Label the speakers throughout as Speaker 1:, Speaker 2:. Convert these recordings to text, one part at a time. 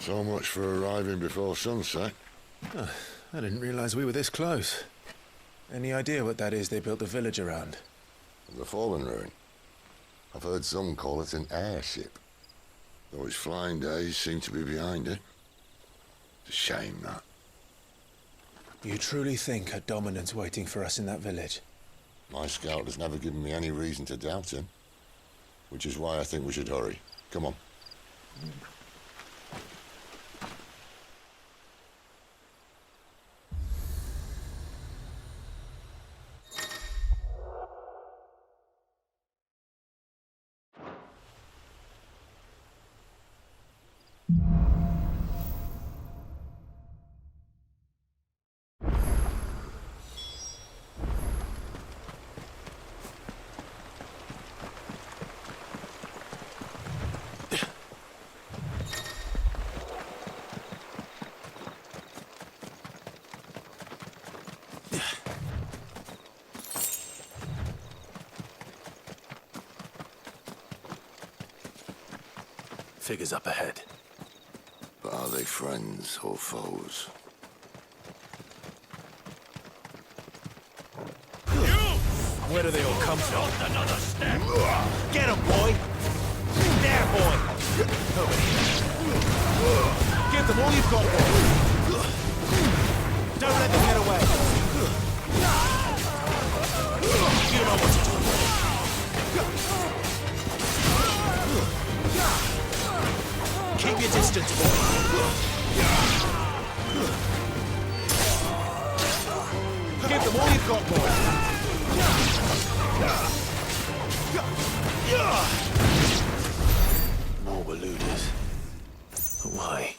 Speaker 1: So much for arriving before sunset.
Speaker 2: Oh, I didn't realize we were this close. Any idea what that is they built the village around?
Speaker 1: The fallen ruin. I've heard some call it an airship. Though its flying days seem to be behind it. It's a shame, that.
Speaker 2: You truly think a dominant's waiting for us in that village?
Speaker 1: My scout has never given me any reason to doubt him. Which is why I think we should hurry. Come on.
Speaker 2: Figures up ahead.
Speaker 1: But are they friends or foes?
Speaker 2: Where do they all come from?
Speaker 3: Another step! Get him, boy! There, boy! Over here. Give them all you've got, boy! Don't let them get away! You know what to do. Keep your distance, boy! Give them all you've got, boy!
Speaker 2: More Waluders. But why?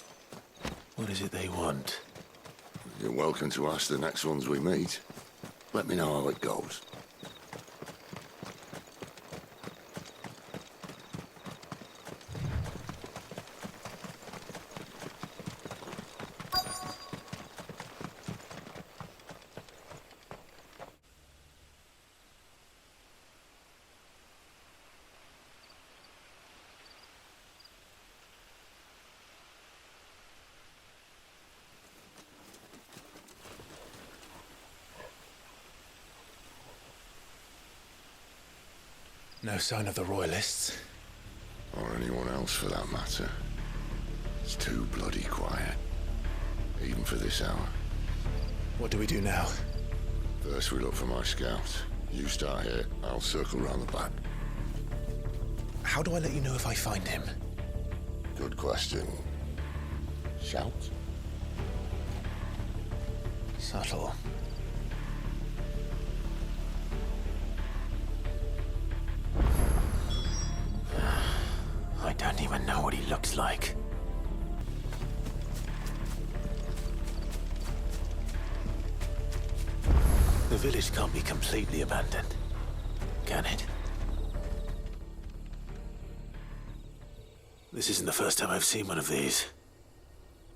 Speaker 2: What is it they want?
Speaker 1: You're welcome to ask the next ones we meet. Let me know how it goes.
Speaker 2: No sign of the Royalists.
Speaker 1: Or anyone else for that matter. It's too bloody quiet. Even for this hour.
Speaker 2: What do we do now?
Speaker 1: First we look for my scout. You start here, I'll circle round the back.
Speaker 2: How do I let you know if I find him?
Speaker 1: Good question. Shout?
Speaker 2: Subtle. I don't even know what he looks like. The village can't be completely abandoned, can it? This isn't the first time I've seen one of these.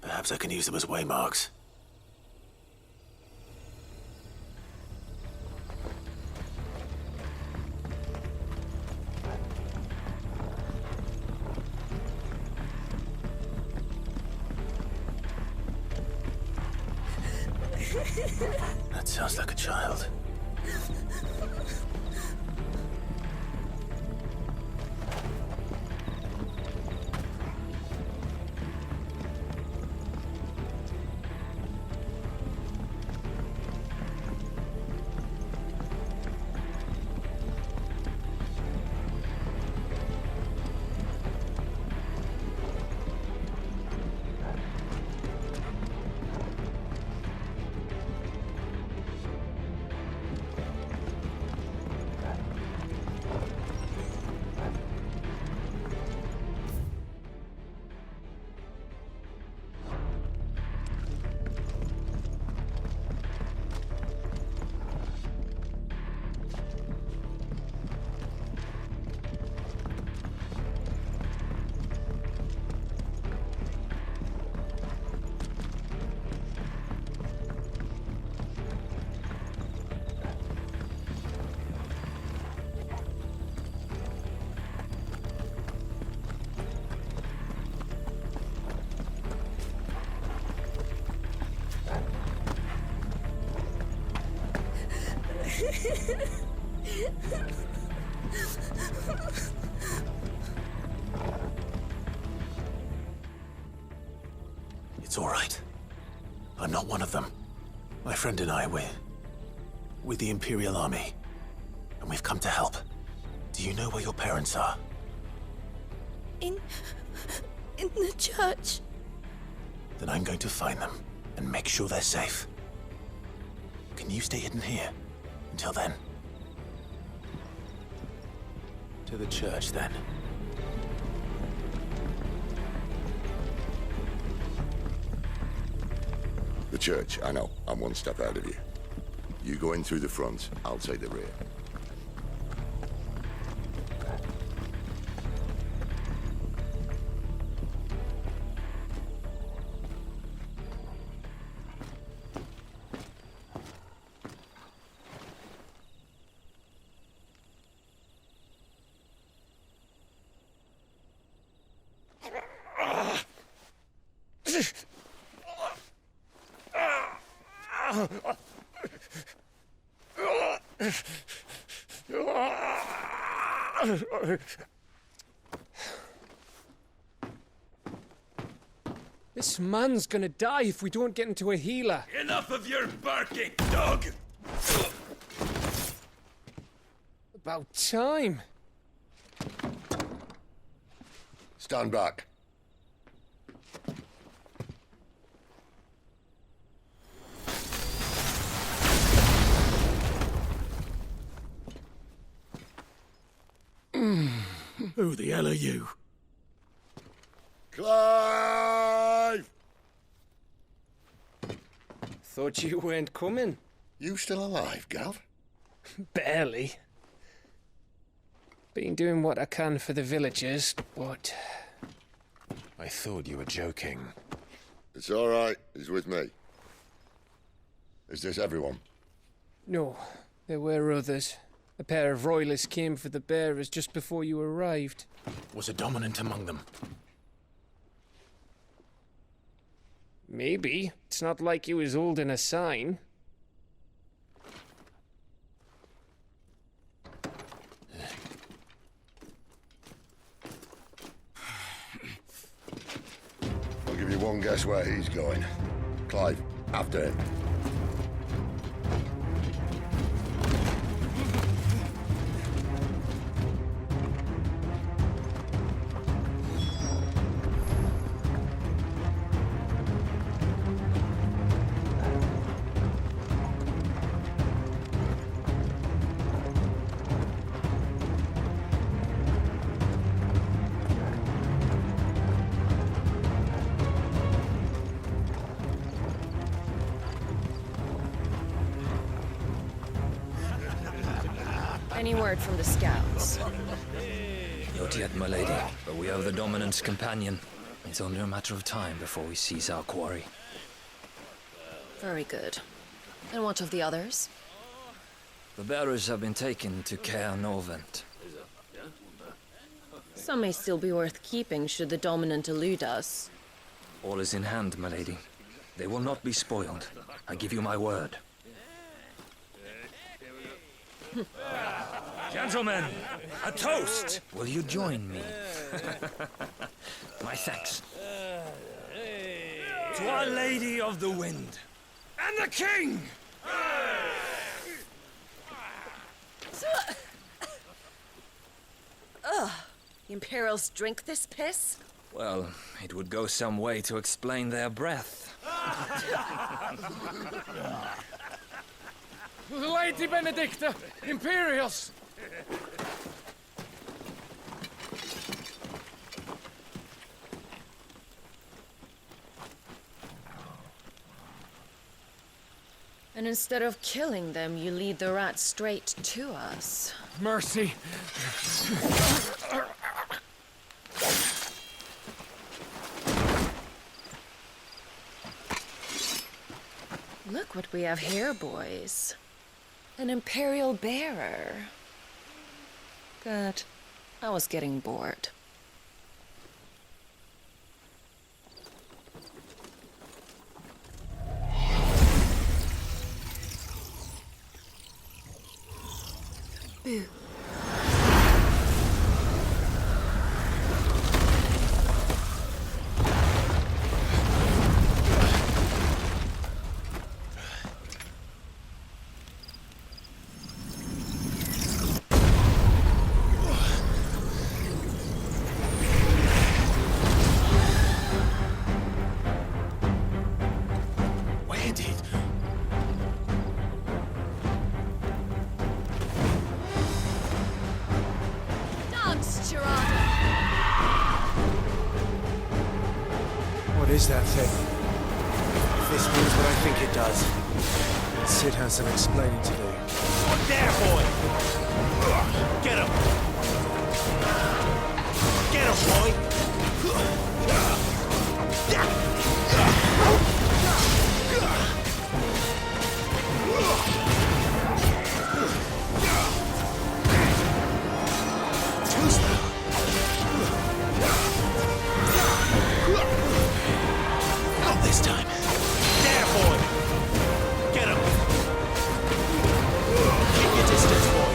Speaker 2: Perhaps I can use them as waymarks. That sounds like a child.
Speaker 3: It's all right. I'm not one of them. My friend and I, we're with the Imperial Army, and we've come to help. Do you know where your parents are?
Speaker 4: In the church.
Speaker 3: Then I'm going to find them and make sure they're safe. Can you stay hidden here until then? To the church, then.
Speaker 1: The church, I know. I'm one step ahead of you. You go in through the front, I'll take the rear.
Speaker 5: This man's gonna die if we don't get into a healer.
Speaker 6: Enough of your barking, dog!
Speaker 5: About time.
Speaker 1: Stand back.
Speaker 3: Who the hell are you?
Speaker 1: Clive!
Speaker 5: Thought you weren't coming.
Speaker 1: You still alive, Gav?
Speaker 5: Barely. Been doing what I can for the villagers, but...
Speaker 2: I thought you were joking.
Speaker 1: It's all right. He's with me. Is this everyone?
Speaker 5: No, there were others. A pair of royalists came for the bearers just before you arrived.
Speaker 3: Was a dominant among them?
Speaker 5: Maybe. It's not like he was holding a sign.
Speaker 1: I'll give you one guess where he's going. Clive, after him.
Speaker 4: Any word from the scouts?
Speaker 7: Not yet, my lady, but we have the dominant's companion. It's only a matter of time before we seize our quarry.
Speaker 4: Very good. And what of the others?
Speaker 7: The bearers have been taken to Caer Norvent.
Speaker 4: Some may still be worth keeping should the dominant elude us.
Speaker 7: All is in hand, my lady. They will not be spoiled. I give you my word.
Speaker 6: Gentlemen, a toast!
Speaker 7: Will you join me? My thanks.
Speaker 6: To Our Lady of the Wind. And the King!
Speaker 4: Ugh. The Imperials drink this piss?
Speaker 7: Well, it would go some way to explain their breath.
Speaker 5: Lady Benedicta! Imperials!
Speaker 4: And instead of killing them, you lead the rats straight to us.
Speaker 5: Mercy!
Speaker 4: Look what we have here, boys. An Imperial bearer. Good. I was getting bored. Boo.
Speaker 2: What is that thing? If this means what I think it does, Sid has some explaining to do.
Speaker 3: What there, boy? Get him! Get him, boy! Not this time. There, boy! Get him! Keep your distance, boy.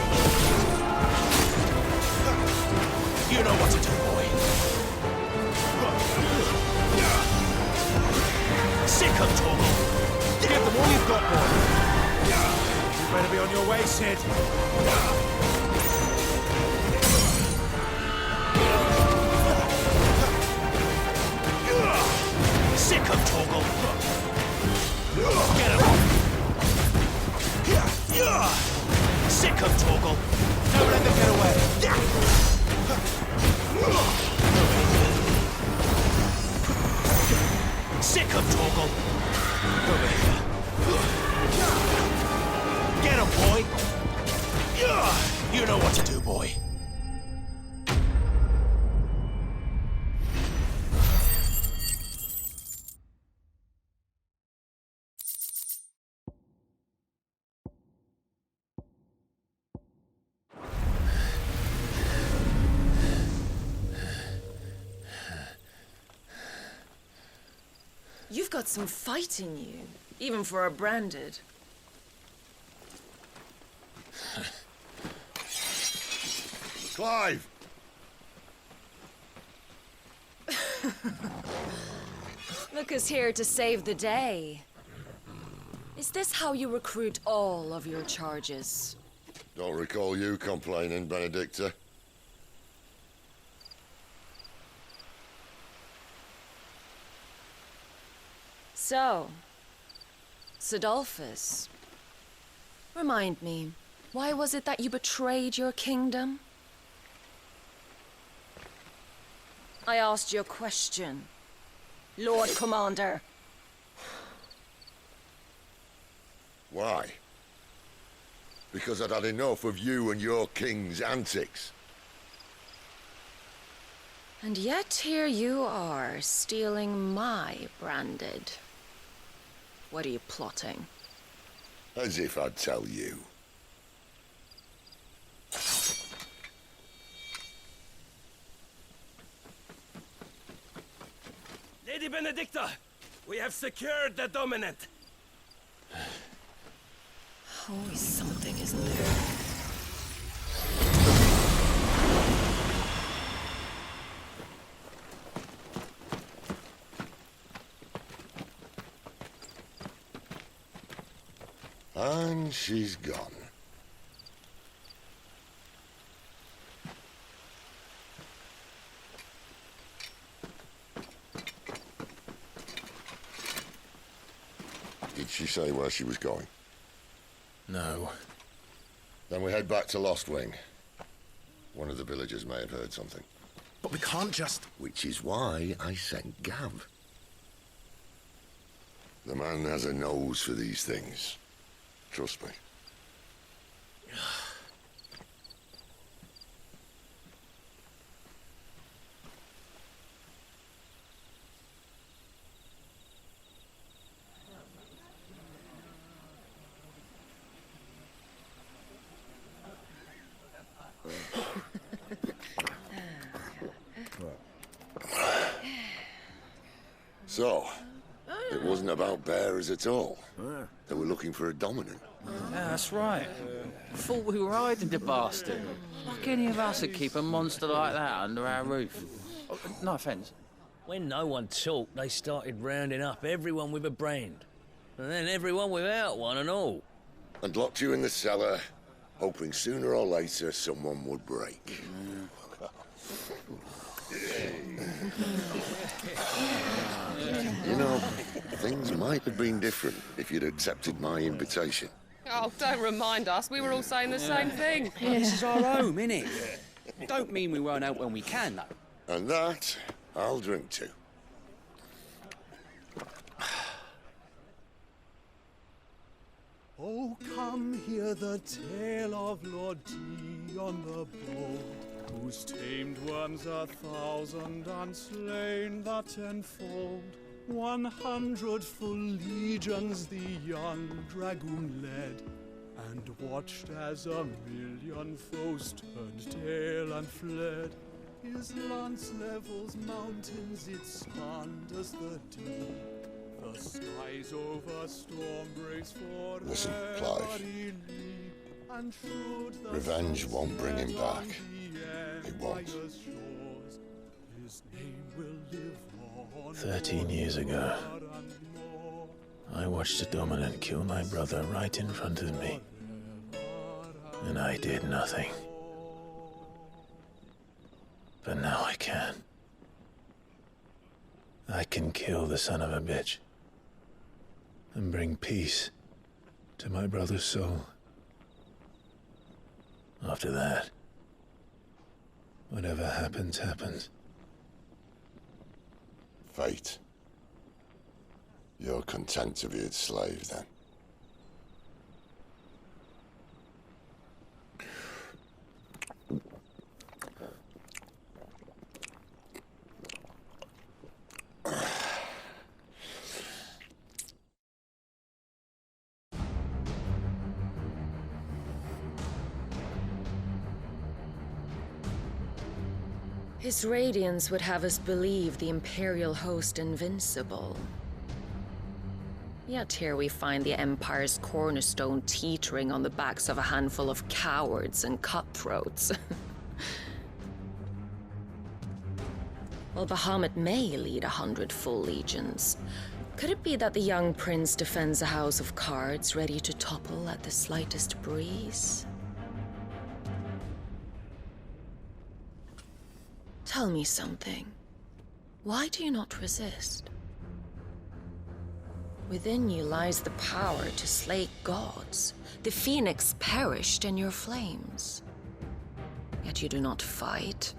Speaker 3: You know what to do, boy. Sick of Torgal. Give them all you've got, boy. You better be on your way, Sid. Sick of Torgal. Get him. Sick of Torgal. Don't let them get away. Sick of Torgal. Over here. Get him, boy. You know what to do, boy.
Speaker 4: You've got some fight in you, even for a branded.
Speaker 1: Clive!
Speaker 4: Look who's here to save the day. Is this how you recruit all of your charges?
Speaker 1: Don't recall you complaining, Benedicta.
Speaker 4: So, Sidolphus, remind me, why was it that you betrayed your kingdom? I asked you a question, Lord Commander.
Speaker 1: Why? Because I'd had enough of you and your king's antics.
Speaker 4: And yet here you are, stealing my branded. What are you plotting?
Speaker 1: As if I'd tell you.
Speaker 6: Lady Benedicta, we have secured the dominant.
Speaker 4: Always something, isn't there?
Speaker 1: And she's gone. Did she say where she was going?
Speaker 2: No.
Speaker 1: Then we head back to Lostwing. One of the villagers may have heard something.
Speaker 3: But we can't just...
Speaker 1: Which is why I sent Gav. The man has a nose for these things. Trust me. So, it wasn't about bearers at all. They were looking for a dominant.
Speaker 8: Yeah, that's right. Thought we were hiding the bastard. Like any of us would keep a monster like that under our roof. Oh, no offence.
Speaker 6: When no one talked, they started rounding up everyone with a brand. And then everyone without one and all.
Speaker 1: And locked you in the cellar, hoping sooner or later someone would break. You know, things might have been different if you'd accepted my invitation.
Speaker 9: Oh, don't remind us. We were all saying the same thing.
Speaker 10: This is our home, innit? Don't mean we won't out when we can, though.
Speaker 1: And that, I'll drink to.
Speaker 11: Oh, come hear the tale of Lord Dion the Bold, who's tamed worms 1,000 and slain the 10-fold. 100 full legions the young dragoon led, and watched as 1,000,000 foes turned tail and fled. His lance levels mountains, it slanders the deep. The skies over storm breaks for
Speaker 1: Listen, Clive. Revenge won't bring him back. It won't.
Speaker 12: 13 years ago, I watched a dominant kill my brother right in front of me. And I did nothing. But now I can. I can kill the son of a bitch. And bring peace to my brother's soul. After that, whatever happens, happens.
Speaker 1: Fate. You're content to be its slave, then?
Speaker 4: His radiance would have us believe the Imperial host invincible. Yet here we find the Empire's cornerstone teetering on the backs of a handful of cowards and cutthroats. While Bahamut may lead 100 full legions, could it be that the young prince defends a house of cards ready to topple at the slightest breeze? Tell me something. Why do you not resist? Within you lies the power to slay gods. The phoenix perished in your flames. Yet you do not fight.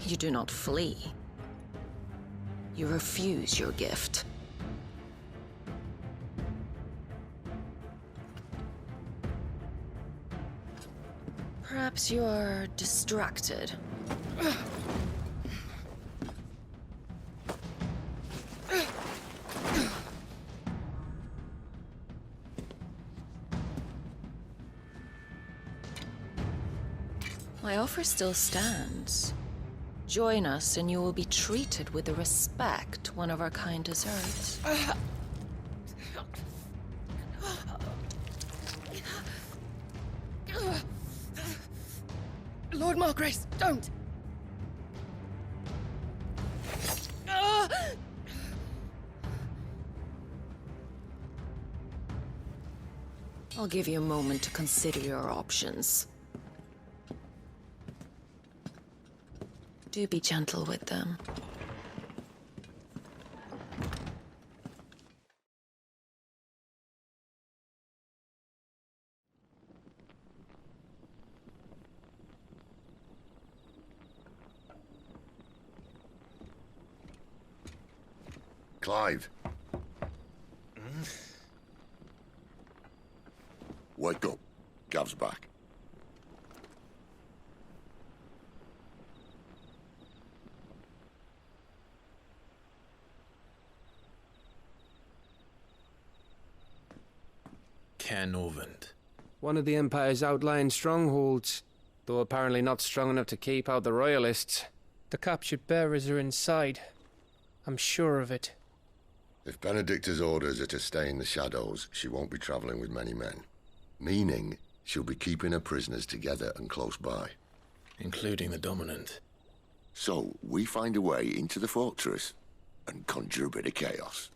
Speaker 4: You do not flee. You refuse your gift. Perhaps you're distracted. My offer still stands. Join us and you will be treated with the respect one of our kind deserves.
Speaker 9: Lord Margrace, don't!
Speaker 4: I'll give you a moment to consider your options. Do be gentle with them.
Speaker 1: Clive. Wake up. Gav's back.
Speaker 12: Canovant.
Speaker 5: One of the Empire's outlying strongholds, though apparently not strong enough to keep out the Royalists. The captured bearers are inside. I'm sure of it.
Speaker 1: If Benedicta's orders are to stay in the shadows, she won't be traveling with many men. Meaning she'll be keeping her prisoners together and close by.
Speaker 12: Including the dominant.
Speaker 1: So we find a way into the fortress and conjure a bit of chaos.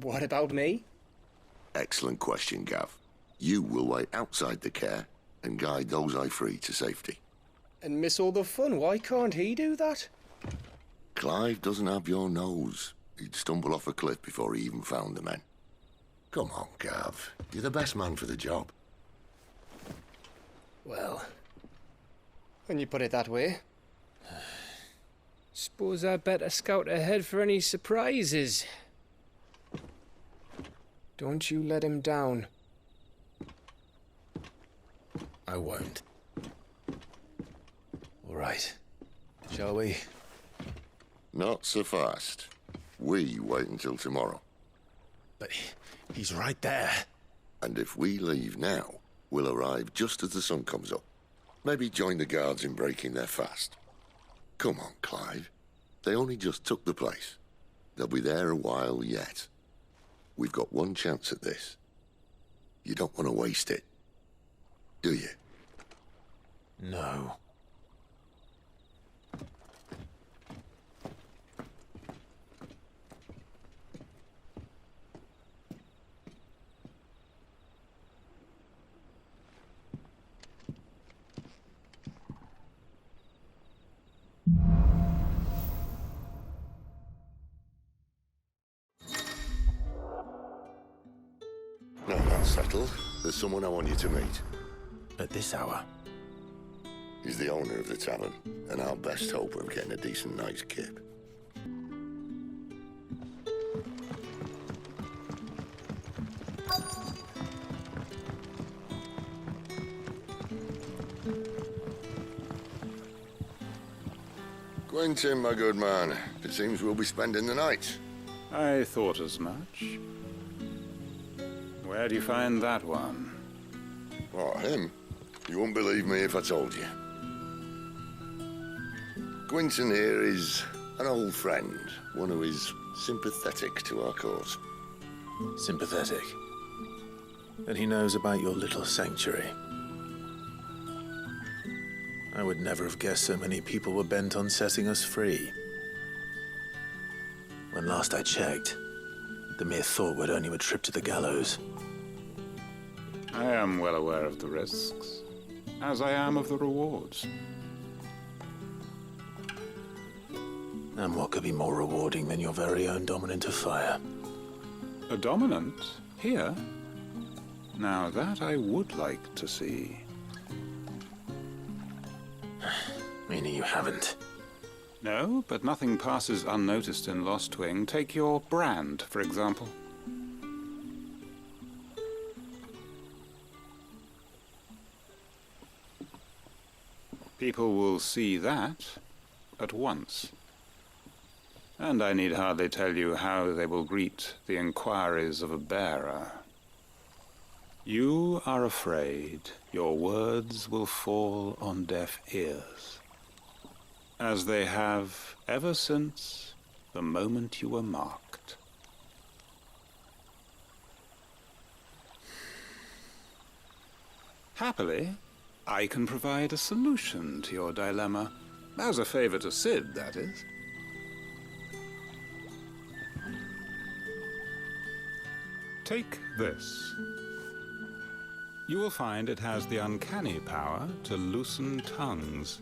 Speaker 2: What about me?
Speaker 1: Excellent question, Gav. You will wait outside the care and guide those I free to safety.
Speaker 2: And miss all the fun. Why can't he do that?
Speaker 1: Clive doesn't have your nose. He'd stumble off a cliff before he even found the men. Come on, Gav. You're the best man for the job.
Speaker 2: Well, when you put it that way.
Speaker 5: Suppose I'd better scout ahead for any surprises. Don't you let him down.
Speaker 12: I won't. All right. Shall we?
Speaker 1: Not so fast. We wait until tomorrow.
Speaker 12: But he's right there.
Speaker 1: And if we leave now, we'll arrive just as the sun comes up. Maybe join the guards in breaking their fast. Come on, Clive. They only just took the place. They'll be there a while yet. We've got one chance at this. You don't want to waste it, do you?
Speaker 12: No.
Speaker 1: No, that's settled. There's someone I want you to meet.
Speaker 12: At this hour?
Speaker 1: He's the owner of the tavern, and our best hope of getting a decent night's kip. Quentin, my good man. It seems we'll be spending the night.
Speaker 11: I thought as much. Where do you find that one?
Speaker 1: Oh, him? You wouldn't believe me if I told you. Quentin here is an old friend, one who is sympathetic to our cause.
Speaker 12: Sympathetic? And he knows about your little sanctuary. I would never have guessed so many people were bent on setting us free. When last I checked, the mere thought would earn you a trip to the gallows.
Speaker 11: I am well aware of the risks, as I am of the rewards.
Speaker 12: And what could be more rewarding than your very own dominant of fire?
Speaker 11: A dominant? Here? Now that I would like to see.
Speaker 12: Meaning you haven't?
Speaker 11: No, but nothing passes unnoticed in Lostwing. Take your brand, for example. People will see that at once. And I need hardly tell you how they will greet the inquiries of a bearer. You are afraid your words will fall on deaf ears, as they have ever since the moment you were marked. Happily, I can provide a solution to your dilemma, as a favor to Sid, that is. Take this. You will find it has the uncanny power to loosen tongues.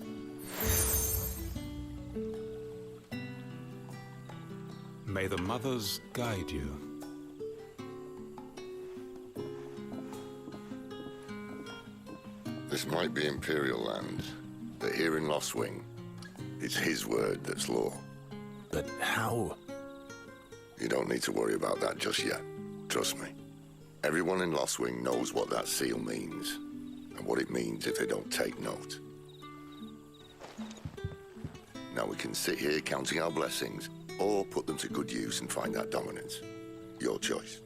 Speaker 11: May the mothers guide you.
Speaker 1: This might be Imperial land, but here in Lostwing, it's his word that's law.
Speaker 12: But how?
Speaker 1: You don't need to worry about that just yet. Trust me. Everyone in Lostwing knows what that seal means, and what it means if they don't take note. Now we can sit here counting our blessings, or put them to good use and find that dominance. Your choice.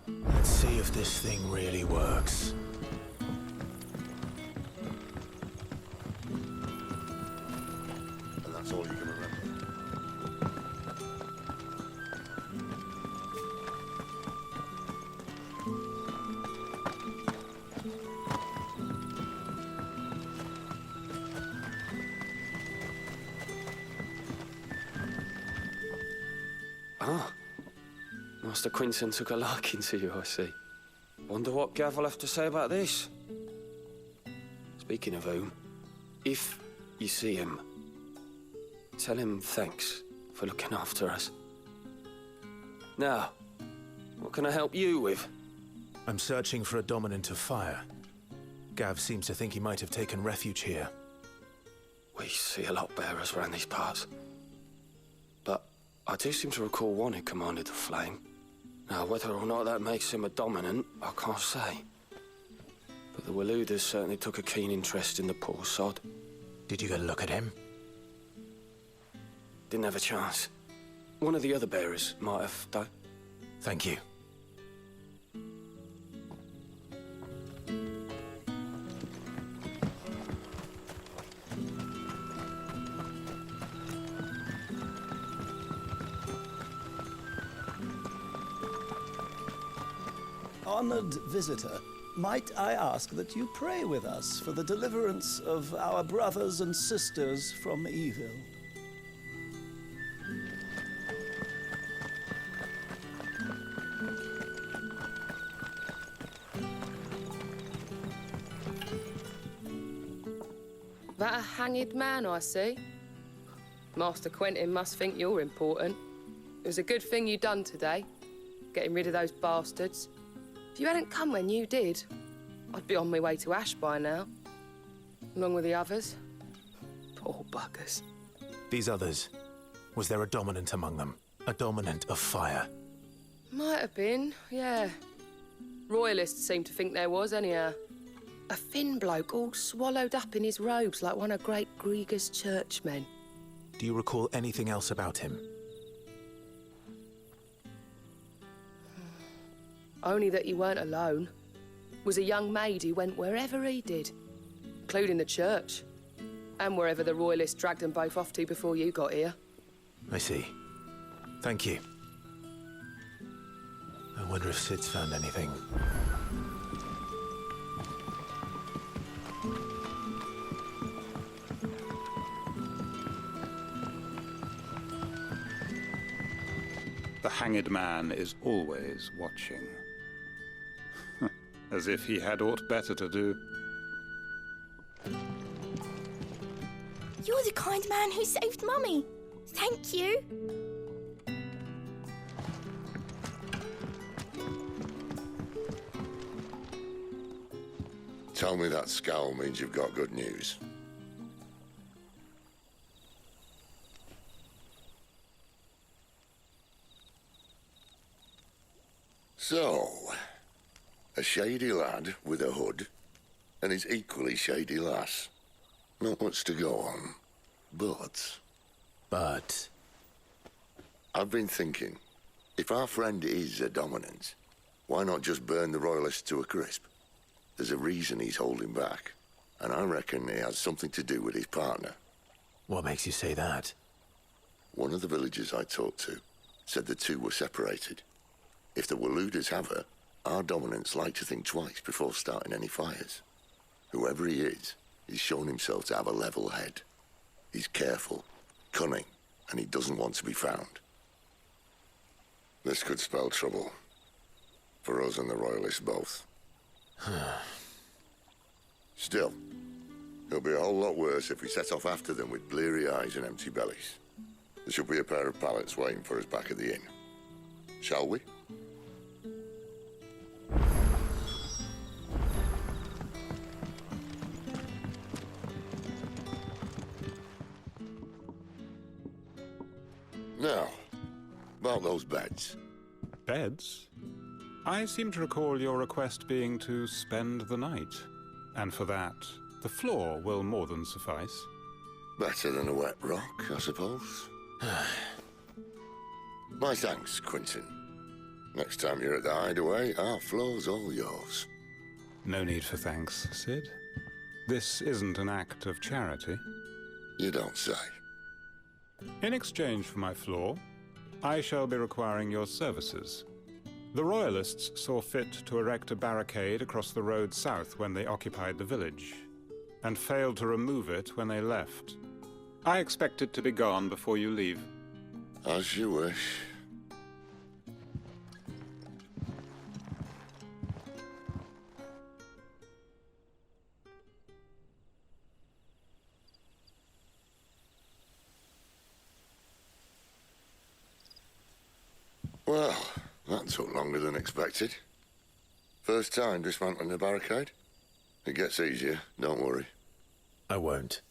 Speaker 12: Let's see if this thing really works.
Speaker 1: And that's all you can remember.
Speaker 5: Ah. Master Quinton took a liking to you, I see. Wonder what Gav will have to say about this. Speaking of whom, if you see him, tell him thanks for looking after us. Now, what can I help you with?
Speaker 2: I'm searching for a dominant of fire. Gav seems to think he might have taken refuge here.
Speaker 5: We see a lot bearers around these parts. But I do seem to recall one who commanded the flame. Now, whether or not that makes him a dominant, I can't say. But the Waluders certainly took a keen interest in the poor sod.
Speaker 2: Did you get a look at him?
Speaker 5: Didn't have a chance. One of the other bearers might have, though.
Speaker 2: Thank you.
Speaker 13: Honored visitor, might I ask that you pray with us for the deliverance of our brothers and sisters from evil?
Speaker 9: That a hanged man, I see. Master Quentin must think you're important. It was a good thing you done today, getting rid of those bastards. If you hadn't come when you did, I'd be on my way to Ash by now, along with the others. Poor buggers.
Speaker 2: These others, was there a dominant among them? A dominant of fire?
Speaker 9: Might have been, yeah. Royalists seem to think there was, anyhow. A thin bloke all swallowed up in his robes like one of Great Gregor's churchmen.
Speaker 2: Do you recall anything else about him?
Speaker 9: Only that he weren't alone. Was a young maid who went wherever he did, including the church, and wherever the Royalists dragged them both off to before you got here.
Speaker 2: I see. Thank you. I wonder if Sid's found anything.
Speaker 11: The hanged man is always watching. As if he had aught better to do.
Speaker 14: You're the kind man who saved Mummy. Thank you.
Speaker 1: Tell me that scowl means you've got good news. So, a shady lad with a hood, and his equally shady lass. Not much to go on, but... I've been thinking, if our friend is a dominant, why not just burn the Royalists to a crisp? There's a reason he's holding back, and I reckon he has something to do with his partner.
Speaker 2: What makes you say that?
Speaker 1: One of the villagers I talked to said the two were separated. If the Waluders have her, our dominants like to think twice before starting any fires. Whoever he is, he's shown himself to have a level head. He's careful, cunning, and he doesn't want to be found. This could spell trouble. For us and the Royalists both. Still, it'll be a whole lot worse if we set off after them with bleary eyes and empty bellies. There should be a pair of pallets waiting for us back at the inn. Shall we? Now, about those beds.
Speaker 11: Beds? I seem to recall your request being to spend the night. And for that, the floor will more than suffice.
Speaker 1: Better than a wet rock, I suppose. My thanks, Quinton. Next time you're at the hideaway, our floor's all yours.
Speaker 11: No need for thanks, Sid. This isn't an act of charity.
Speaker 1: You don't say.
Speaker 11: In exchange for my floor, I shall be requiring your services. The Royalists saw fit to erect a barricade across the road south when they occupied the village, and failed to remove it when they left. I expect it to be gone before you leave.
Speaker 1: As you wish. Well, that took longer than expected. First time dismantling the barricade? It gets easier, don't worry.
Speaker 12: I won't.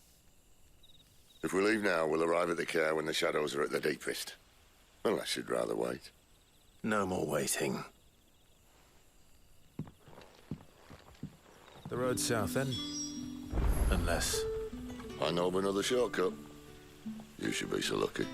Speaker 1: If we leave now, we'll arrive at the care when the shadows are at their deepest. Unless you'd rather wait.
Speaker 12: No more waiting. The road south, then? Unless...
Speaker 1: I know of another shortcut. You should be so lucky.